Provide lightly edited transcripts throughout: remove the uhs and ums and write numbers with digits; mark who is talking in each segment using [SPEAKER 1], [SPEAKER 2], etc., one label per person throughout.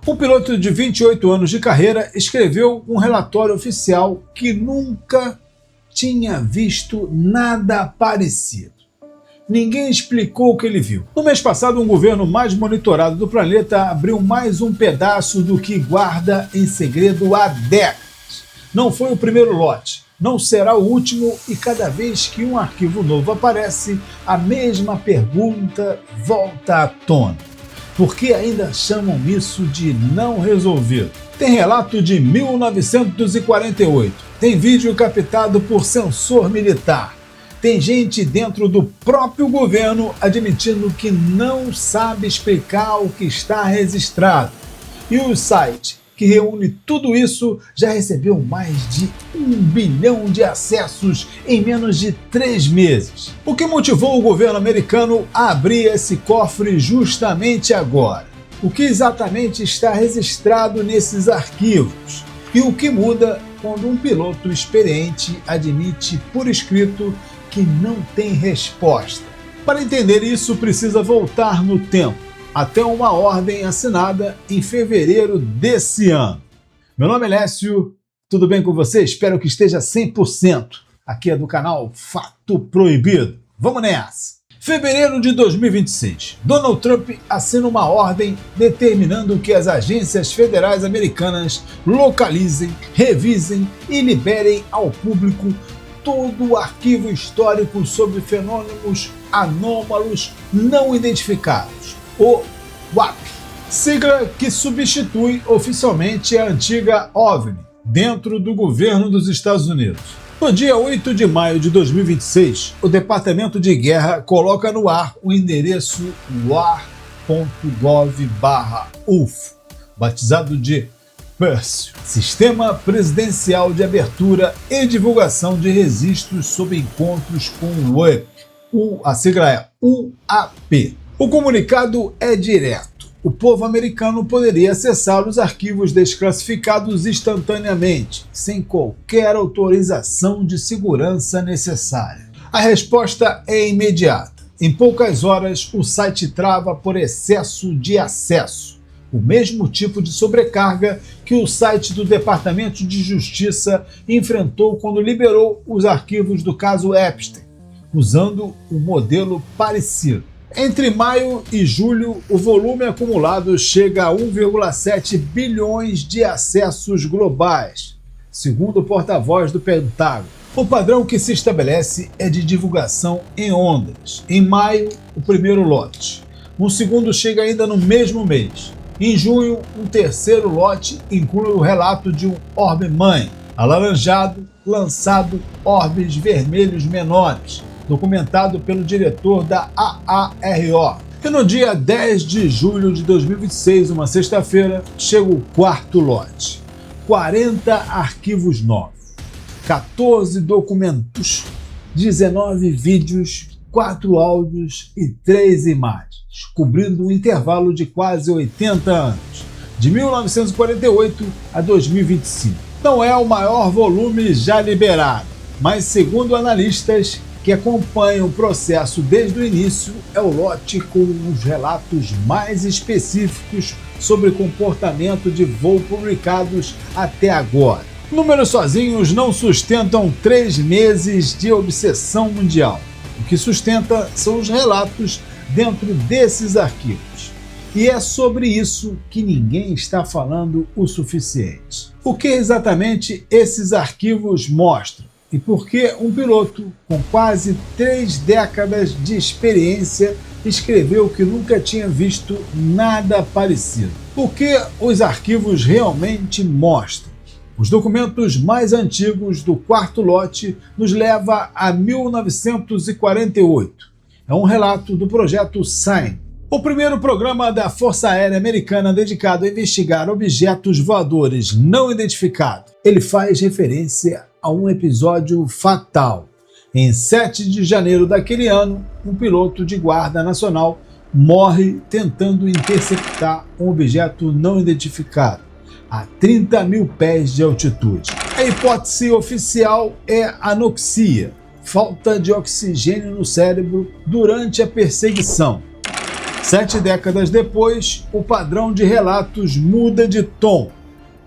[SPEAKER 1] Um piloto de 28 anos de carreira escreveu um relatório oficial que nunca tinha visto nada parecido. Ninguém explicou o que ele viu. No mês passado, um governo mais monitorado do planeta abriu mais um pedaço do que guarda em segredo há décadas. Não foi o primeiro lote, não será o último, e cada vez que um arquivo novo aparece, a mesma pergunta volta à tona. Por que ainda chamam isso de não resolvido? Tem relato de 1948, tem vídeo captado por sensor militar, tem gente dentro do próprio governo admitindo que não sabe explicar o que está registrado. E o site que reúne tudo isso já recebeu mais de 1 bilhão de acessos em menos de 3 meses. O que motivou o governo americano a abrir esse cofre justamente agora? O que exatamente está registrado nesses arquivos? E o que muda quando um piloto experiente admite por escrito que não tem resposta? Para entender isso, precisa voltar no tempo, até uma ordem assinada em fevereiro desse ano. Meu nome é Lécio, tudo bem com você? Espero que esteja 100%. Aqui é do canal Fato Proibido. Vamos nessa! Fevereiro de 2026, Donald Trump assina uma ordem determinando que as agências federais americanas localizem, revisem e liberem ao público todo o arquivo histórico sobre fenômenos anômalos não identificados, o WAP, sigla que substitui oficialmente a antiga OVNI, dentro do governo dos Estados Unidos. No dia 8 de maio de 2026, o Departamento de Guerra coloca no ar o endereço war.gov/UFO, batizado de PERSIO, Sistema Presidencial de Abertura e Divulgação de Registros sobre Encontros com o UAP. A sigla é UAP. O comunicado é direto. O povo americano poderia acessar os arquivos desclassificados instantaneamente, sem qualquer autorização de segurança necessária. A resposta é imediata. Em poucas horas, o site trava por excesso de acesso, o mesmo tipo de sobrecarga que o site do Departamento de Justiça enfrentou quando liberou os arquivos do caso Epstein, usando um modelo parecido. Entre maio e julho, o volume acumulado chega a 1,7 bilhões de acessos globais, segundo o porta-voz do Pentágono. O padrão que se estabelece é de divulgação em ondas. Em maio, o primeiro lote. Um segundo chega ainda no mesmo mês. Em junho, um terceiro lote inclui o relato de um orbe-mãe, alaranjado, lançado orbes vermelhos menores, documentado pelo diretor da AARO. E no dia 10 de julho de 2026, uma sexta-feira, chega o quarto lote. 40 arquivos novos, 14 documentos, 19 vídeos, 4 áudios e 3 imagens, cobrindo um intervalo de quase 80 anos, de 1948 a 2025. Não é o maior volume já liberado, mas segundo analistas que acompanham o processo desde o início, é o lote com os relatos mais específicos sobre comportamento de voo publicados até agora. Números sozinhos não sustentam 3 meses de obsessão mundial. O que sustenta são os relatos dentro desses arquivos. E é sobre isso que ninguém está falando o suficiente. O que exatamente esses arquivos mostram? E por que um piloto com quase 3 décadas de experiência escreveu que nunca tinha visto nada parecido? O que os arquivos realmente mostram? Os documentos mais antigos do quarto lote nos leva a 1948. É um relato do projeto SIGN, o primeiro programa da Força Aérea Americana dedicado a investigar objetos voadores não identificados. Ele faz referência a um episódio fatal. Em 7 de janeiro daquele ano, um piloto de guarda nacional morre tentando interceptar um objeto não identificado a 30 mil pés de altitude. A hipótese oficial é anoxia, falta de oxigênio no cérebro durante a perseguição. 7 décadas depois, o padrão de relatos muda de tom,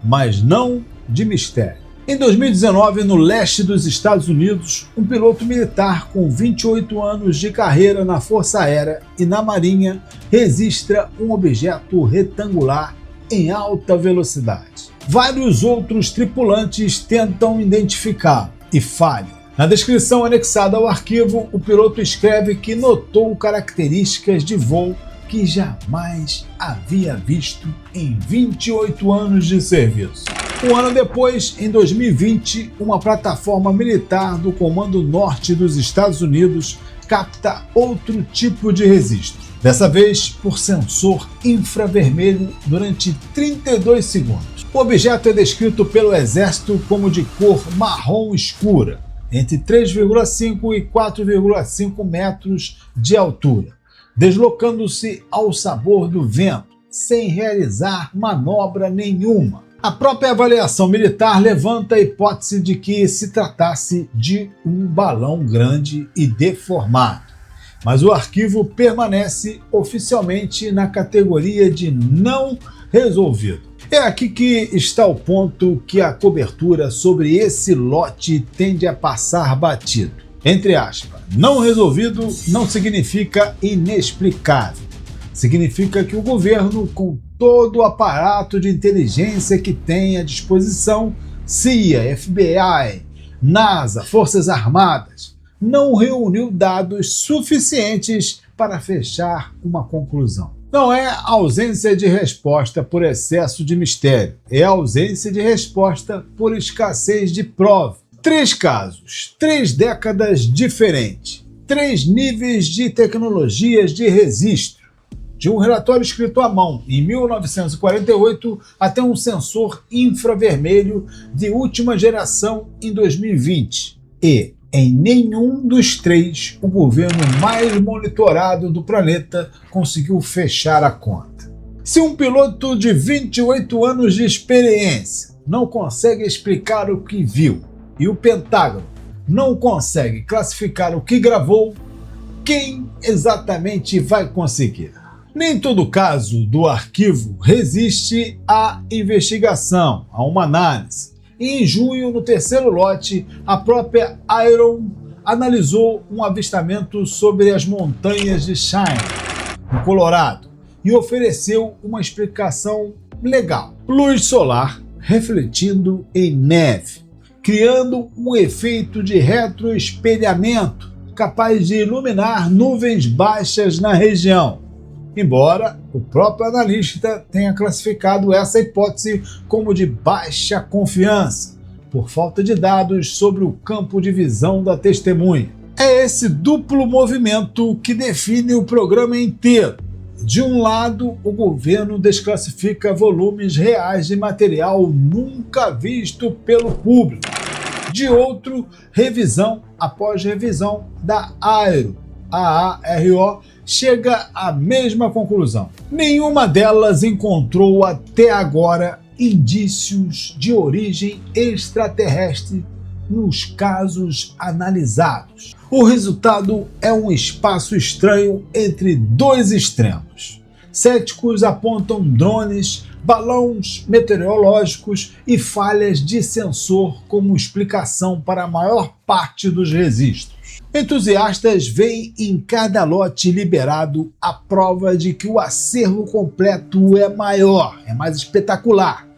[SPEAKER 1] mas não de mistério. Em 2019, no leste dos Estados Unidos, um piloto militar com 28 anos de carreira na Força Aérea e na Marinha registra um objeto retangular em alta velocidade. Vários outros tripulantes tentam identificá-lo e falham. Na descrição anexada ao arquivo, o piloto escreve que notou características de voo que jamais havia visto em 28 anos de serviço. Um ano depois, em 2020, uma plataforma militar do Comando Norte dos Estados Unidos capta outro tipo de registro, dessa vez por sensor infravermelho durante 32 segundos. O objeto é descrito pelo Exército como de cor marrom escura, entre 3,5 e 4,5 metros de altura, deslocando-se ao sabor do vento, sem realizar manobra nenhuma. A própria avaliação militar levanta a hipótese de que se tratasse de um balão grande e deformado, mas o arquivo permanece oficialmente na categoria de não resolvido. É aqui que está o ponto que a cobertura sobre esse lote tende a passar batido. Entre aspas, não resolvido não significa inexplicável. Significa que o governo, com todo o aparato de inteligência que tem à disposição, CIA, FBI, NASA, Forças Armadas, não reuniu dados suficientes para fechar uma conclusão. Não é ausência de resposta por excesso de mistério, é ausência de resposta por escassez de prova. 3 casos, 3 décadas diferentes, 3 níveis de tecnologias de registro, de um relatório escrito à mão em 1948 até um sensor infravermelho de última geração em 2020. E, em nenhum dos 3, o governo mais monitorado do planeta conseguiu fechar a conta. Se um piloto de 28 anos de experiência não consegue explicar o que viu e o Pentágono não consegue classificar o que gravou, quem exatamente vai conseguir? Nem todo caso do arquivo resiste à investigação, a uma análise. E em junho, no 3º lote, a própria Iron analisou um avistamento sobre as montanhas de Shine, no Colorado, e ofereceu uma explicação legal. Luz solar refletindo em neve, criando um efeito de retroespelhamento capaz de iluminar nuvens baixas na região. Embora o próprio analista tenha classificado essa hipótese como de baixa confiança, por falta de dados sobre o campo de visão da testemunha. É esse duplo movimento que define o programa inteiro. De um lado, o governo desclassifica volumes reais de material nunca visto pelo público. De outro, revisão após revisão da AARO, chega à mesma conclusão. Nenhuma delas encontrou até agora indícios de origem extraterrestre nos casos analisados. O resultado é um espaço estranho entre 2 extremos. Céticos apontam drones, balões meteorológicos e falhas de sensor como explicação para a maior parte dos registros. Entusiastas veem em cada lote liberado a prova de que o acervo completo é maior, é mais espetacular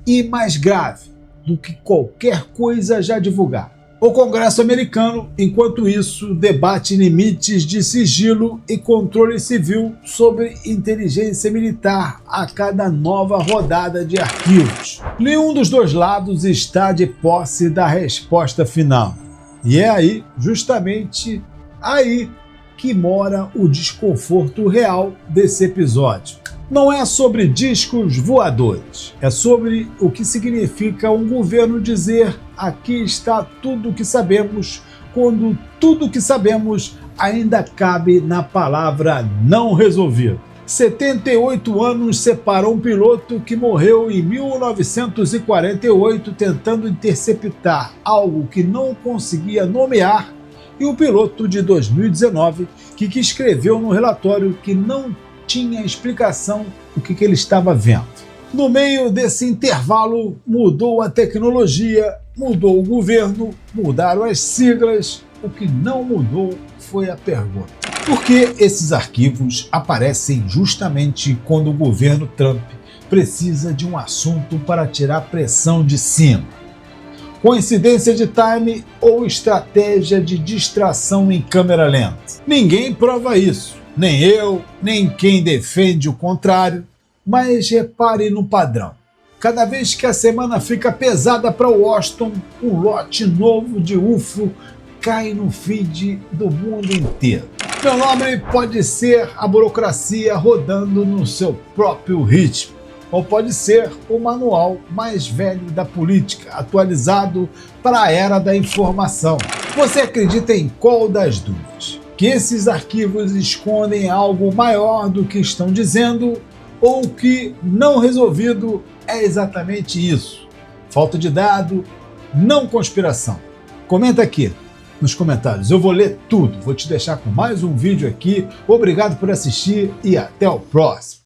[SPEAKER 1] e mais grave do que qualquer coisa já divulgada. O Congresso americano, enquanto isso, debate limites de sigilo e controle civil sobre inteligência militar a cada nova rodada de arquivos. Nenhum dos 2 lados está de posse da resposta final. E é aí, justamente aí, que mora o desconforto real desse episódio. Não é sobre discos voadores, é sobre o que significa um governo dizer aqui está tudo o que sabemos, quando tudo o que sabemos ainda cabe na palavra não resolvido. 78 anos separam um piloto que morreu em 1948 tentando interceptar algo que não conseguia nomear e o piloto de 2019 que escreveu no relatório que não tinha explicação o que ele estava vendo. No meio desse intervalo, mudou a tecnologia, mudou o governo, mudaram as siglas. O que não mudou foi a pergunta: por que esses arquivos aparecem justamente quando o governo Trump precisa de um assunto para tirar pressão de cima? Coincidência de time ou estratégia de distração em câmera lenta? Ninguém prova isso, nem eu, nem quem defende o contrário, mas repare no padrão. Cada vez que a semana fica pesada para Washington, um lote novo de UFO cai no feed do mundo inteiro. Meu nome pode ser a burocracia rodando no seu próprio ritmo, ou pode ser o manual mais velho da política, atualizado para a era da informação. Você acredita em qual das duas? Que esses arquivos escondem algo maior do que estão dizendo, ou que não resolvido é exatamente isso? Falta de dado, não conspiração. Comenta aqui nos comentários, eu vou ler tudo, vou te deixar com mais um vídeo aqui. Obrigado por assistir e até o próximo.